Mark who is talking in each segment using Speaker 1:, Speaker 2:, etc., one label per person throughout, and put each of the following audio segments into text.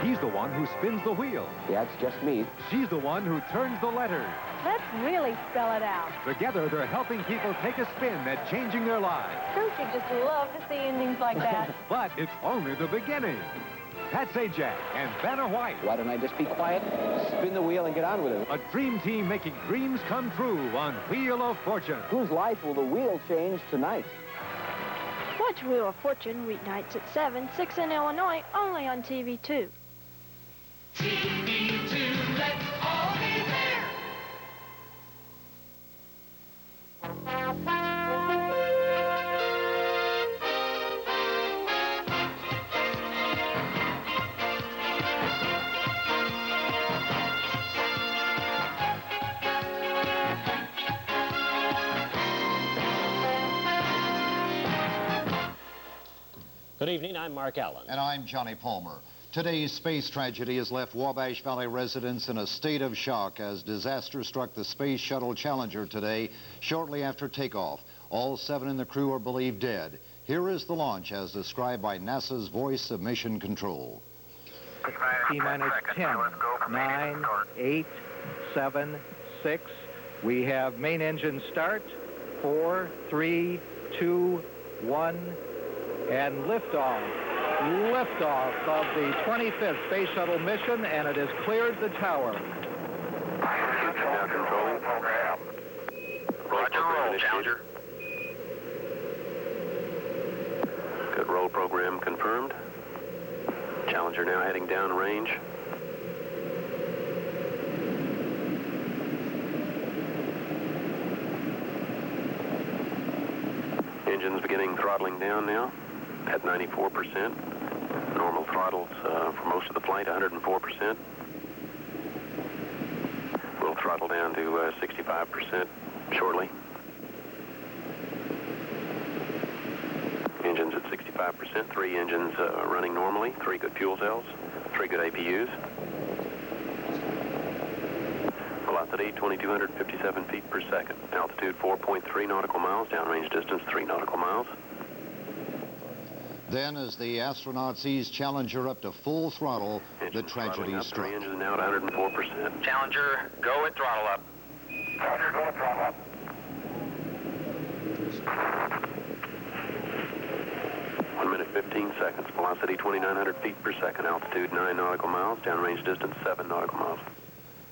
Speaker 1: He's the one who spins the wheel.
Speaker 2: Yeah, it's just me.
Speaker 1: She's the one who turns the letters.
Speaker 3: Let's really spell it out.
Speaker 1: Together, they're helping people take a spin at changing their lives.
Speaker 3: Don't you just love to see endings like that?
Speaker 1: But it's only the beginning. Pat Sajak and Vanna White.
Speaker 2: Why don't I just be quiet, spin the wheel, and get on with it?
Speaker 1: A dream team making dreams come true on Wheel of Fortune.
Speaker 2: Whose life will the wheel change tonight?
Speaker 4: Watch Wheel of Fortune weeknights at 7, 6 in Illinois, only on TV2.
Speaker 5: TV2, let's all be there.
Speaker 6: Good evening, I'm Mark Allen.
Speaker 7: And I'm Johnny Palmer. Today's space tragedy has left Wabash Valley residents in a state of shock as disaster struck the Space Shuttle Challenger today, shortly after takeoff. All 7 in the crew are believed dead. Here is the launch as described by NASA's Voice of Mission Control.
Speaker 8: T-minus 10, 9, 8, 7, 6. We have main engine start. 4, 3, 2, 1. And liftoff. Liftoff of the 25th Space Shuttle mission, and it has cleared the tower.
Speaker 9: Now controlling program. Roger, roll, Challenger.
Speaker 10: Good, roll program confirmed. Challenger now heading downrange. Engines beginning throttling down now at 94%. Normal throttles for most of the flight, 104%. We'll throttle down to 65% shortly. Engines at 65%, 3 engines running normally, 3 good fuel cells, 3 good APUs. Velocity 2,257 feet per second. Altitude 4.3 nautical miles. Downrange distance 3 nautical miles.
Speaker 7: Then, as the astronauts eased Challenger up to full throttle, the tragedy struck.
Speaker 10: 3 engines now at 104%.
Speaker 9: Challenger, go at throttle up. Challenger, go at throttle up.
Speaker 10: One minute, 15 seconds. Velocity 2,900 feet per second. Altitude 9 nautical miles. Downrange distance 7 nautical miles.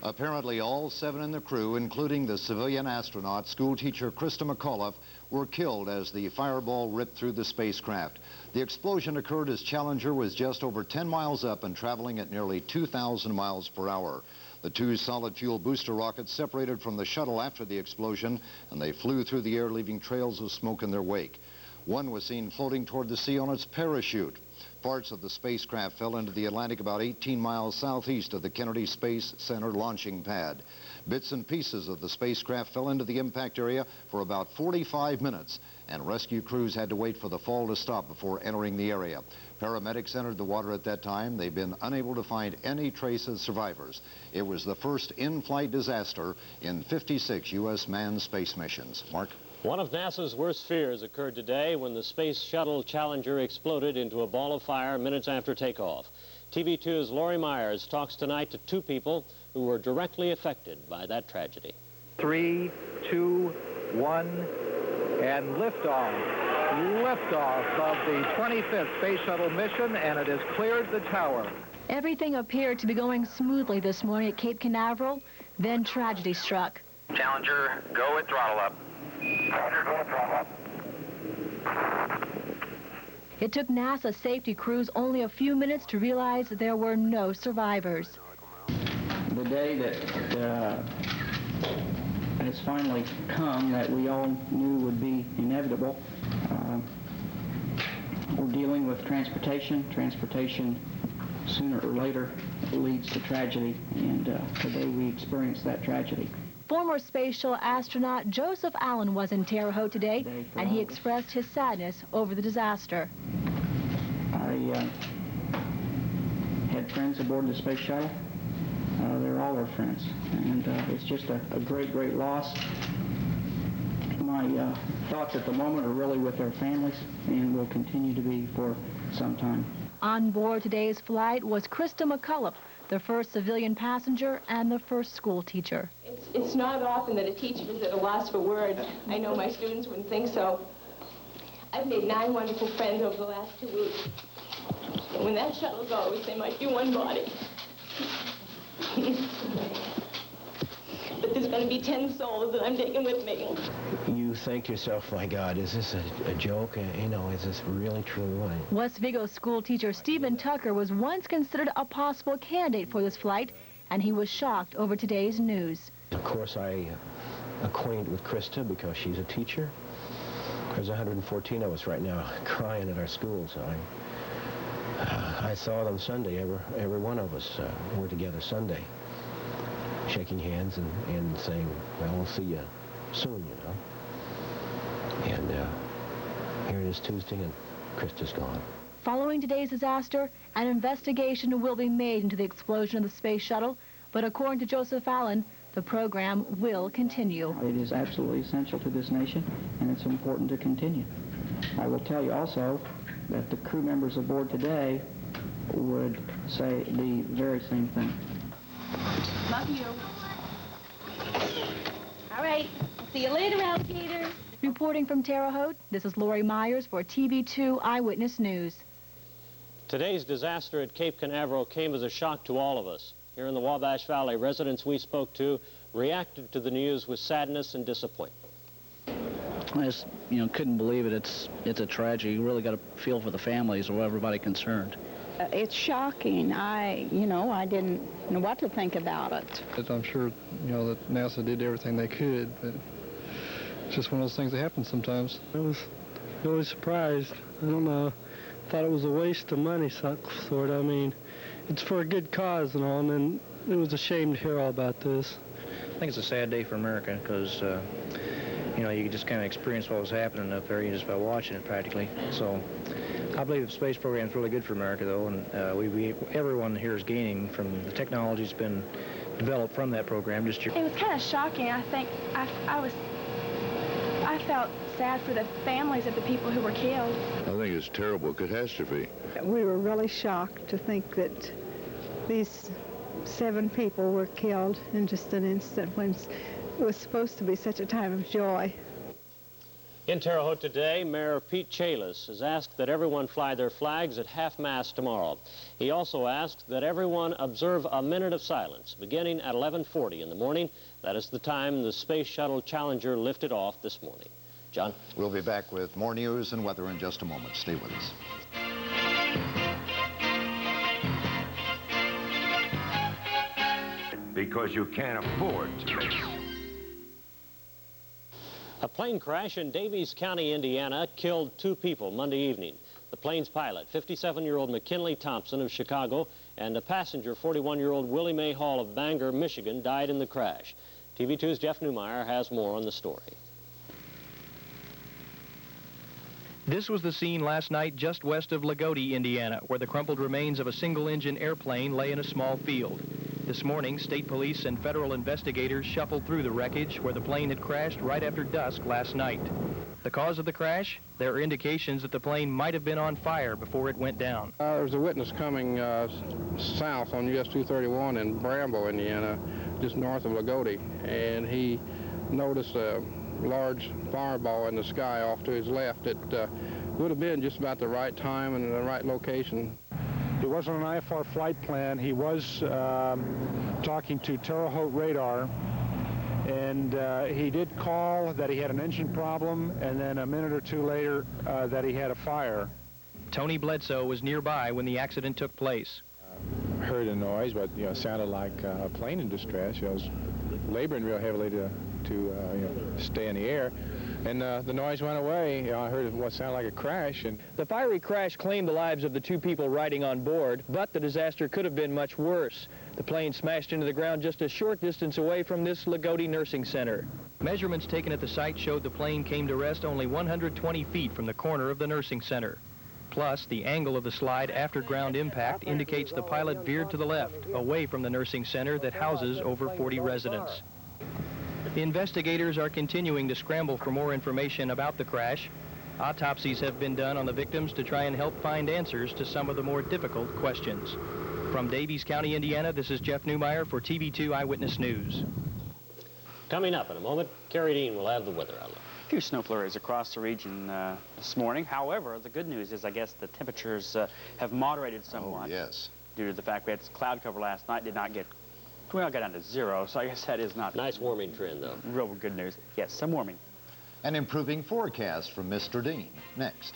Speaker 7: Apparently, all 7 in the crew, including the civilian astronaut, schoolteacher Krista McAuliffe, were killed as the fireball ripped through the spacecraft. The explosion occurred as Challenger was just over 10 miles up and traveling at nearly 2,000 miles per hour. The 2 solid-fuel booster rockets separated from the shuttle after the explosion, and they flew through the air, leaving trails of smoke in their wake. One was seen floating toward the sea on its parachute. Parts of the spacecraft fell into the Atlantic about 18 miles southeast of the Kennedy Space Center launching pad. Bits and pieces of the spacecraft fell into the impact area for about 45 minutes, and rescue crews had to wait for the fall to stop before entering the area. Paramedics entered the water at that time. They've been unable to find any trace of survivors. It was the first in-flight disaster in 56 U.S. manned space missions. Mark?
Speaker 6: One of NASA's worst fears occurred today when the Space Shuttle Challenger exploded into a ball of fire minutes after takeoff. TV2's Lori Myers talks tonight to 2 people who were directly affected by that tragedy.
Speaker 8: 3, 2, 1, and liftoff. Liftoff of the 25th Space Shuttle mission, and it has cleared the tower.
Speaker 11: Everything appeared to be going smoothly this morning at Cape Canaveral. Then tragedy struck.
Speaker 9: Challenger, go at throttle up. Challenger, go at throttle up.
Speaker 11: It took NASA safety crews only a few minutes to realize there were no survivors.
Speaker 12: The day that has finally come that we all knew would be inevitable, we're dealing with transportation. Transportation, sooner or later, leads to tragedy, and today we experienced that tragedy.
Speaker 11: Former Space Shuttle astronaut Joseph Allen was in Terre Haute today, and he expressed his sadness over the disaster.
Speaker 12: I had friends aboard the Space Shuttle. They're all our friends, and it's just a great, great loss. My thoughts at the moment are really with their families, and will continue to be for some time.
Speaker 11: On board today's flight was Krista McCullough, the first civilian passenger and the first school teacher.
Speaker 13: It's not often that a teacher is at a loss for words. I know my students wouldn't think so. I've made 9 wonderful friends over the last 2 weeks. And when that shuttle goes, they might be one body. But there's going to be 10 souls that I'm taking with me.
Speaker 14: You think to yourself, my God, is this a joke? You know, is this really true?
Speaker 11: West Vigo school teacher Stephen Tucker was once considered a possible candidate for this flight, and he was shocked over today's news.
Speaker 14: Of course, I acquainted with Krista because she's a teacher. There's 114 of us right now crying at our school, so I saw them Sunday. Every one of us were together Sunday, shaking hands and saying, well, we'll see you soon, you know. And here it is Tuesday, and Krista's gone.
Speaker 11: Following today's disaster, an investigation will be made into the explosion of the space shuttle, but according to Joseph Allen, the program will continue.
Speaker 12: It is absolutely essential to this nation, and it's important to continue. I will tell you also that the crew members aboard today would say the very same thing.
Speaker 3: Love you. All right. I'll see you later, alligator.
Speaker 11: Reporting from Terre Haute, this is Lori Myers for TV2 Eyewitness News.
Speaker 6: Today's disaster at Cape Canaveral came as a shock to all of us. Here in the Wabash Valley, residents we spoke to reacted to the news with sadness and disappointment.
Speaker 15: I just, couldn't believe it. It's a tragedy. You really got to feel for the families of everybody concerned.
Speaker 16: It's shocking. I didn't know what to think about it.
Speaker 17: I'm sure, that NASA did everything they could, but it's just one of those things that happen sometimes.
Speaker 18: I was really surprised. I don't know. Thought it was a waste of money, sort of. I mean, it's for a good cause and all, and then it was a shame to hear all about this.
Speaker 19: I think it's a sad day for America because, you could just kind of experience what was happening up there just by watching it practically. So I believe the space program is really good for America, though, and everyone here is gaining from the technology that's been developed from that program. It
Speaker 4: was kind of shocking. I think I felt sad for the families of the people who were killed.
Speaker 20: I think it's a terrible catastrophe.
Speaker 21: We were really shocked to think that these 7 people were killed in just an instant when it was supposed to be such a time of joy.
Speaker 6: In Terre Haute today, Mayor Pete Chalis has asked that everyone fly their flags at half-mast tomorrow. He also asked that everyone observe a minute of silence, beginning at 11:40 in the morning. That is the time the Space Shuttle Challenger lifted off this morning. John?
Speaker 7: We'll be back with more news and weather in just a moment. Stay with us.
Speaker 1: Because you can't afford to miss.
Speaker 6: A plane crash in Daviess County, Indiana, killed 2 people Monday evening. The plane's pilot, 57-year-old McKinley Thompson of Chicago, and a passenger, 41-year-old Willie Mae Hall of Bangor, Michigan, died in the crash. TV2's Jeff Newmeyer has more on the story.
Speaker 22: This was the scene last night just west of Lagodi, Indiana, where the crumpled remains of a single-engine airplane lay in a small field. This morning, state police and federal investigators shuffled through the wreckage where the plane had crashed right after dusk last night. The cause of the crash? There are indications that the plane might have been on fire before it went down.
Speaker 17: There was a witness coming south on US 231 in Bramble, Indiana, just north of Lagodi, and he noticed a large fireball in the sky off to his left. It would have been just about the right time and in the right location.
Speaker 23: It wasn't an IFR flight plan. He was talking to Terre Haute radar, and he did call that he had an engine problem, and then a minute or 2 later that he had a fire.
Speaker 22: Tony Bledsoe was nearby when the accident took place.
Speaker 17: Heard a noise, but it sounded like a plane in distress. I was laboring real heavily to stay in the air. And the noise went away. I heard what sounded like a crash. And
Speaker 22: the fiery crash claimed the lives of the 2 people riding on board, but the disaster could have been much worse. The plane smashed into the ground just a short distance away from this Lagodi Nursing Center. Measurements taken at the site showed the plane came to rest only 120 feet from the corner of the nursing center. Plus, the angle of the slide after ground impact indicates the pilot veered to the left, away from the nursing center that houses over 40 residents. The investigators are continuing to scramble for more information about the crash. Autopsies have been done on the victims to try and help find answers to some of the more difficult questions. From Davies County, Indiana, this is Jeff Newmeyer for TV2 Eyewitness News.
Speaker 6: Coming up in a moment, Carrie Dean will have the weather outlook.
Speaker 2: A few snow flurries across the region this morning. However, the good news is I guess the temperatures have moderated somewhat.
Speaker 7: Oh, yes.
Speaker 2: Due to the fact we had cloud cover last night, did not get, well, got down to 0, so I guess that is not...
Speaker 6: Nice warming trend, though.
Speaker 2: Real good news. Yes, some warming.
Speaker 7: An improving forecast from Mr. Dean. Next.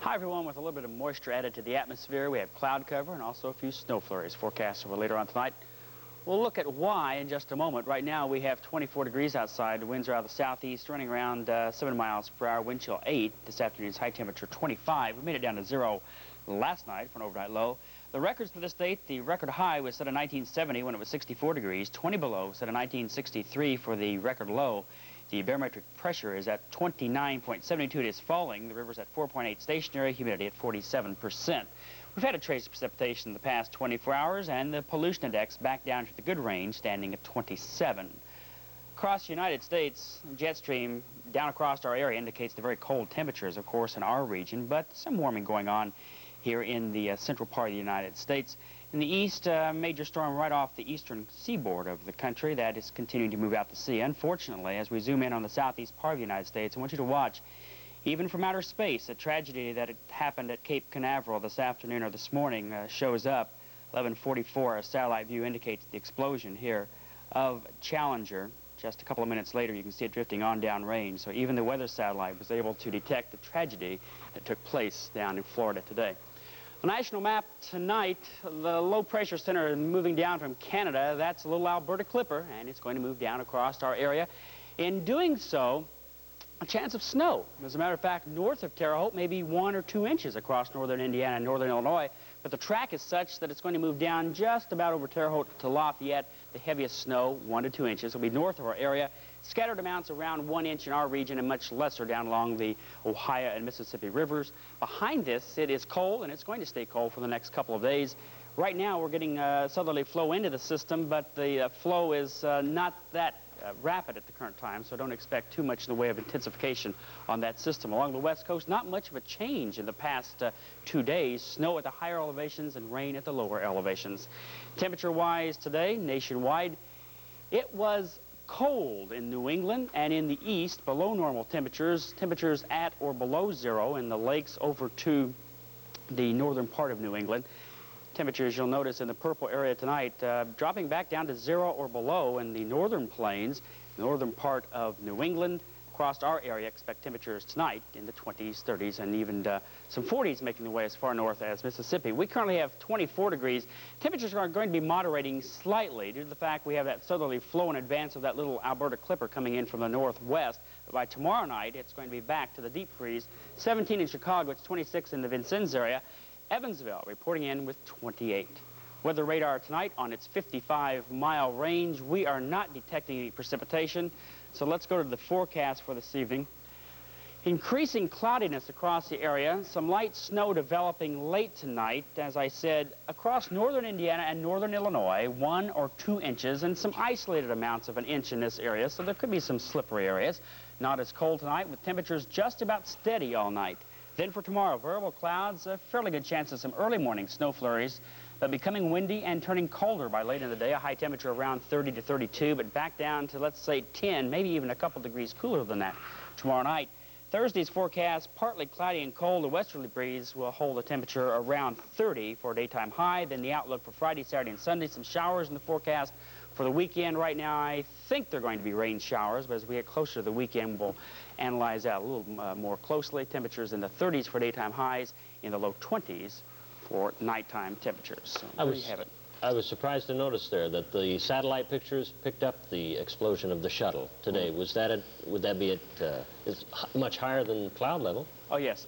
Speaker 2: Hi, everyone. With a little bit of moisture added to the atmosphere, we have cloud cover and also a few snow flurries forecast for later on tonight. We'll look at why in just a moment. Right now, we have 24 degrees outside. The winds are out of the southeast, running around 7 miles per hour, wind chill 8. This afternoon's high temperature 25. We made it down to 0 last night for an overnight low. The records for this date, the record high was set in 1970 when it was 64 degrees, 20 below, set in 1963 for the record low. The barometric pressure is at 29.72. It is falling. The river's at 4.8 stationary, humidity at 47%. We've had a trace of precipitation in the past 24 hours, and the pollution index back down to the good range, standing at 27. Across the United States, jet stream down across our area indicates the very cold temperatures, of course, in our region, but some warming going on here in the central part of the United States. In the east, major storm right off the eastern seaboard of the country that is continuing to move out to sea. Unfortunately, as we zoom in on the southeast part of the United States, I want you to watch, even from outer space, a tragedy that had happened at Cape Canaveral this afternoon or this morning shows up. 11:44, a satellite view indicates the explosion here of Challenger. Just a couple of minutes later, you can see it drifting on downrange. So even the weather satellite was able to detect the tragedy that took place down in Florida today. The national map tonight, the low-pressure center moving down from Canada. That's a little Alberta Clipper, and it's going to move down across our area. In doing so, a chance of snow. As a matter of fact, north of Terre Haute, maybe 1 or 2 inches across northern Indiana and northern Illinois. But the track is such that it's going to move down just about over Terre Haute to Lafayette. The heaviest snow, 1 to 2 inches, will be north of our area. Scattered amounts around 1 inch in our region and much lesser down along the Ohio and Mississippi rivers. Behind this, it is cold, and it's going to stay cold for the next couple of days. Right now, we're getting southerly flow into the system, but the flow is not that rapid at the current time, so don't expect too much in the way of intensification on that system. Along the west coast, not much of a change in the past 2 days. Snow at the higher elevations and rain at the lower elevations. Temperature-wise today, nationwide, it was cold in New England and in the east, below normal temperatures. Temperatures at or below 0 in the lakes over to the northern part of New England. Temperatures, you'll notice in the purple area tonight, dropping back down to 0 or below in the northern plains, northern part of New England. Across our area, expect temperatures tonight in the 20s, 30s, and even some 40s making their way as far north as Mississippi. We currently have 24 degrees. Temperatures are going to be moderating slightly due to the fact we have that southerly flow in advance of that little Alberta Clipper coming in from the northwest. But by tomorrow night, it's going to be back to the deep freeze. 17 in Chicago, it's 26 in the Vincennes area. Evansville reporting in with 28. Weather radar tonight on its 55-mile range. We are not detecting any precipitation, so let's go to the forecast for this evening. Increasing cloudiness across the area, some light snow developing late tonight, as I said, across northern Indiana and northern Illinois, 1 or 2 inches, and some isolated amounts of 1 inch in this area, so there could be some slippery areas. Not as cold tonight, with temperatures just about steady all night. Then for tomorrow, variable clouds, a fairly good chance of some early morning snow flurries, but becoming windy and turning colder by late in the day. A high temperature around 30 to 32, but back down to, let's say, 10, maybe even a couple degrees cooler than that tomorrow night. Thursday's forecast, partly cloudy and cold. A westerly breeze will hold the temperature around 30 for a daytime high. Then the outlook for Friday, Saturday, and Sunday, some showers in the forecast. For the weekend right now, I think they're going to be rain showers, but as we get closer to the weekend, we'll analyze that a little more closely. Temperatures in the 30s for daytime highs, in the low 20s for nighttime temperatures. So there you have it.
Speaker 6: I was surprised to notice there that the satellite pictures picked up the explosion of the shuttle today. Was that would that be it's much higher than cloud level?
Speaker 2: Oh, yes.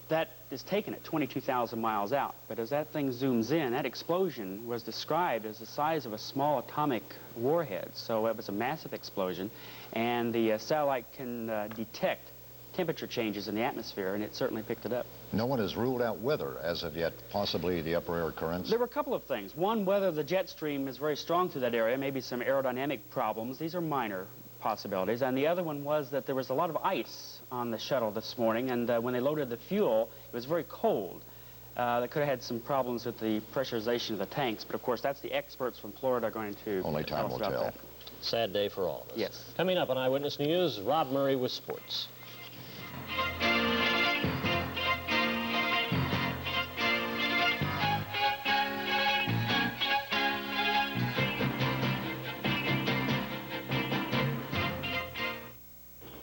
Speaker 2: That is taken at 22,000 miles out. But as that thing zooms in, that explosion was described as the size of a small atomic warhead. So it was a massive explosion. And the satellite can detect temperature changes in the atmosphere, and it certainly picked it up.
Speaker 7: No one has ruled out weather as of yet, possibly the upper air currents.
Speaker 2: There were a couple of things. One, whether the jet stream is very strong through that area, maybe some aerodynamic problems. These are minor possibilities. And the other one was that there was a lot of ice on the shuttle this morning, and when they loaded the fuel, it was very cold. That could have had some problems with the pressurization of the tanks, but of course that's the experts from Florida are going to
Speaker 7: only time will tell.
Speaker 2: That.
Speaker 6: Sad day for all of us.
Speaker 2: Yes.
Speaker 6: Coming up on Eyewitness News, Rob Murray with sports.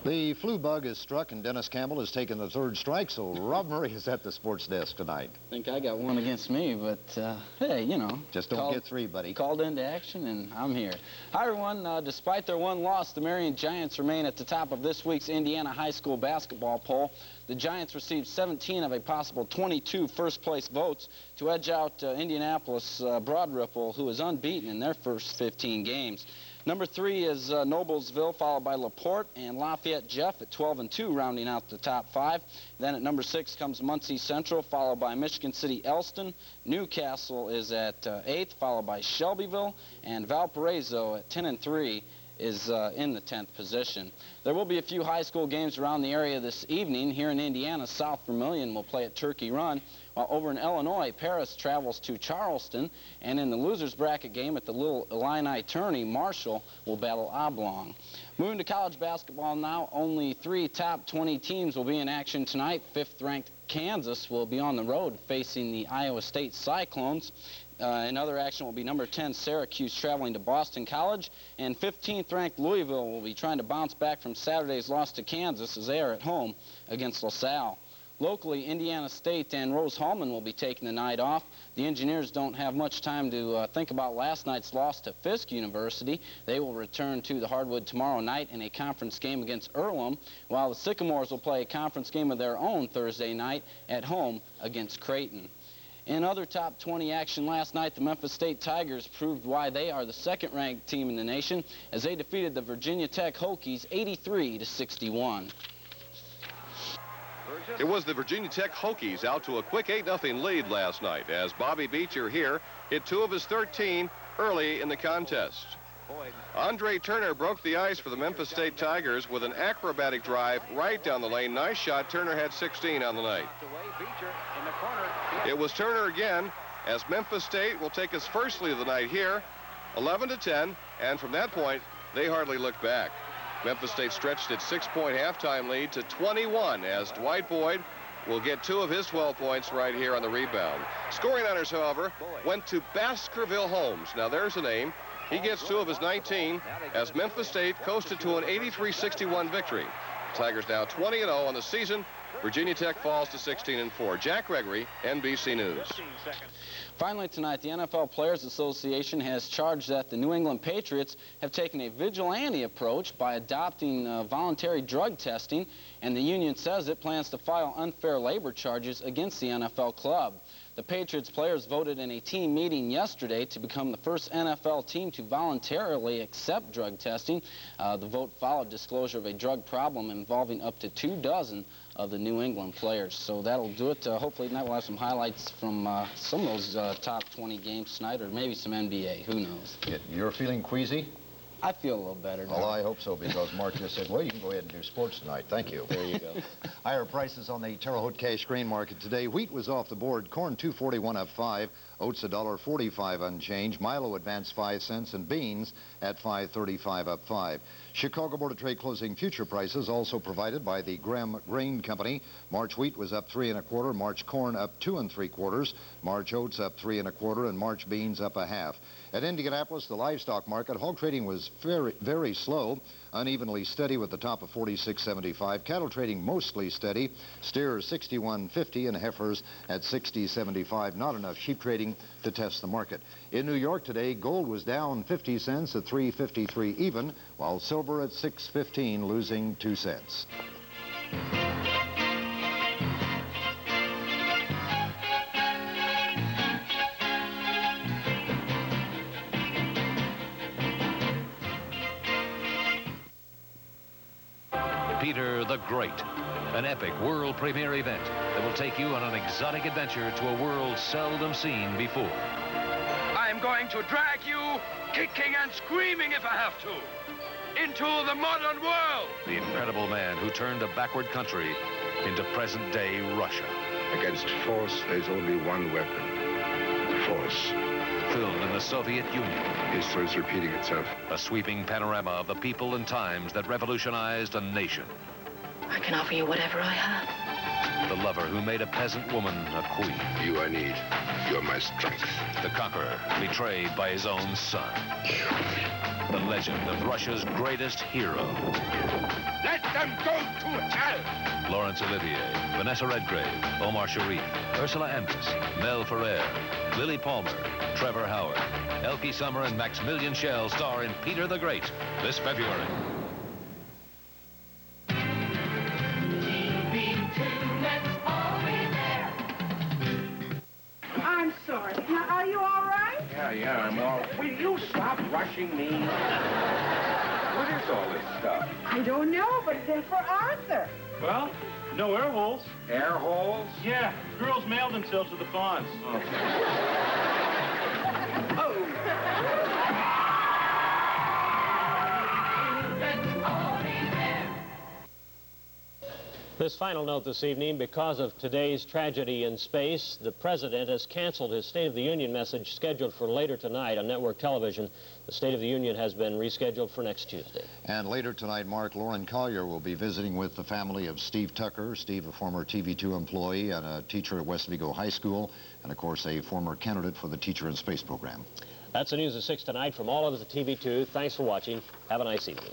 Speaker 7: The flu bug is struck, and Dennis Campbell has taken the third strike, so Rob Murray is at the sports desk tonight.
Speaker 5: I think I got one against me, but hey, you know.
Speaker 7: Just don't get three, buddy.
Speaker 5: Called into action, and I'm here. Hi, everyone. Despite their one loss, the Marion Giants remain at the top of this week's Indiana high school basketball poll. The Giants received 17 of a possible 22 first-place votes to edge out Indianapolis Broad Ripple, who is unbeaten in their first 15 games. Number 3 is Noblesville, followed by LaPorte and Lafayette Jeff at 12 and 2, rounding out the top 5. Then at number 6 comes Muncie Central, followed by Michigan City Elston. Newcastle is at 8th, followed by Shelbyville, and Valparaiso at 10 and 3 is in the 10th position. There will be a few high school games around the area this evening. Here in Indiana, South Vermilion will play at Turkey Run, while over in Illinois, Paris travels to Charleston, and in the losers bracket game at the Little Illini Tourney, Marshall will battle Oblong. Moving to college basketball now, only 3 top 20 teams will be in action tonight. 5th-ranked Kansas will be on the road facing the Iowa State Cyclones. In other action will be number 10 Syracuse traveling to Boston College, and 15th-ranked Louisville will be trying to bounce back from Saturday's loss to Kansas as they are at home against LaSalle. Locally, Indiana State and Rose-Hulman will be taking the night off. The Engineers don't have much time to think about last night's loss to Fisk University. They will return to the hardwood tomorrow night in a conference game against Earlham, while the Sycamores will play a conference game of their own Thursday night at home against Creighton. In other top 20 action last night, the Memphis State Tigers proved why they are the 2nd-ranked team in the nation as they defeated the Virginia Tech Hokies 83-61.
Speaker 8: It was the Virginia Tech Hokies out to a quick 8-0 lead last night as Bobby Beecher here hit 2 of his 13 early in the contest. Andre Turner broke the ice for the Memphis State Tigers with an acrobatic drive right down the lane. Nice shot. Turner had 16 on the night. It was Turner again as Memphis State will take his first lead of the night here, 11-10, and from that point, they hardly looked back. Memphis State stretched its 6-point halftime lead to 21 as Dwight Boyd will get 2 of his 12 points right here on the rebound. Scoring honors, however, went to Baskerville Holmes. Now there's a name. He gets 2 of his 19 as Memphis State coasted to an 83-61 victory. Tigers now 20-0 on the season. Virginia Tech falls to 16-4. Jack Gregory, NBC News.
Speaker 5: Finally tonight, the NFL Players Association has charged that the New England Patriots have taken a vigilante approach by adopting voluntary drug testing, and the union says it plans to file unfair labor charges against the NFL club. The Patriots players voted in a team meeting yesterday to become the first NFL team to voluntarily accept drug testing. The vote followed disclosure of a drug problem involving up to 24 of the New England players. So that'll do it. Hopefully tonight we'll have some highlights from some of those top 20 games tonight, or maybe some NBA. Who knows?
Speaker 7: You're feeling queasy?
Speaker 5: I feel a little better now.
Speaker 7: Well, I hope so, because Mark just said, well, you can go ahead and do sports tonight. Thank you.
Speaker 5: There you go.
Speaker 7: Higher prices on the Terre Haute cash grain market today. Wheat was off the board. Corn $2.41 up 5. Oats $1.45 unchanged. Milo advanced 5 cents, and beans at $5.35 up 5. Chicago Board of Trade closing future prices also provided by the Graham Grain Company. March wheat was up 3 1/4. March corn up 2 3/4. March oats up 3 1/4, and March beans up 1/2. At Indianapolis, the livestock market, hog trading was very slow, unevenly steady with the top of 46.75. Cattle trading mostly steady. Steers 61.50 and heifers at 60.75. Not enough sheep trading to test the market. In New York today, gold was down 50 cents at $3.53 even, while silver at $6.15, losing 2 cents.
Speaker 9: Peter the Great, an epic world premiere event that will take you on an exotic adventure to a world seldom seen before.
Speaker 10: I'm going to drag you, kicking and screaming if I have to, into the modern world.
Speaker 9: The incredible man who turned a backward country into present-day Russia.
Speaker 13: Against force, there's only one weapon: force.
Speaker 9: Filmed in the Soviet Union.
Speaker 13: History is repeating itself.
Speaker 9: A sweeping panorama of the people and times that revolutionized a nation.
Speaker 24: I can offer you whatever I have.
Speaker 9: The lover who made a peasant woman a queen.
Speaker 13: You I need. You're my strength.
Speaker 9: The conqueror, betrayed by his own son. The legend of Russia's greatest hero.
Speaker 10: Let them go to hell!
Speaker 9: Laurence Olivier, Vanessa Redgrave, Omar Sharif, Ursula Andress, Mel Ferrer, Lily Palmer, Trevor Howard, Elke Summer, and Maximilian Schell star in Peter the Great this February.
Speaker 25: I'm sorry. Now, are you all right?
Speaker 10: Yeah, I'm all... Will you stop rushing me? What is all this stuff?
Speaker 25: I don't know, but they're for Arthur.
Speaker 26: Well, no air holes.
Speaker 10: Air holes?
Speaker 26: Yeah, girls mailed themselves to the fonts.
Speaker 6: This final note this evening: because of today's tragedy in space, the President has canceled his State of the Union message scheduled for later tonight on network television. The State of the Union has been rescheduled for next Tuesday.
Speaker 7: And later tonight, Mark, Lauren Collier will be visiting with the family of Steve Tucker. Steve, a former TV2 employee and a teacher at West Vigo High School, and of course a former candidate for the Teacher in Space program.
Speaker 6: That's the news at 6 tonight from all of us at TV2. Thanks for watching. Have a nice evening.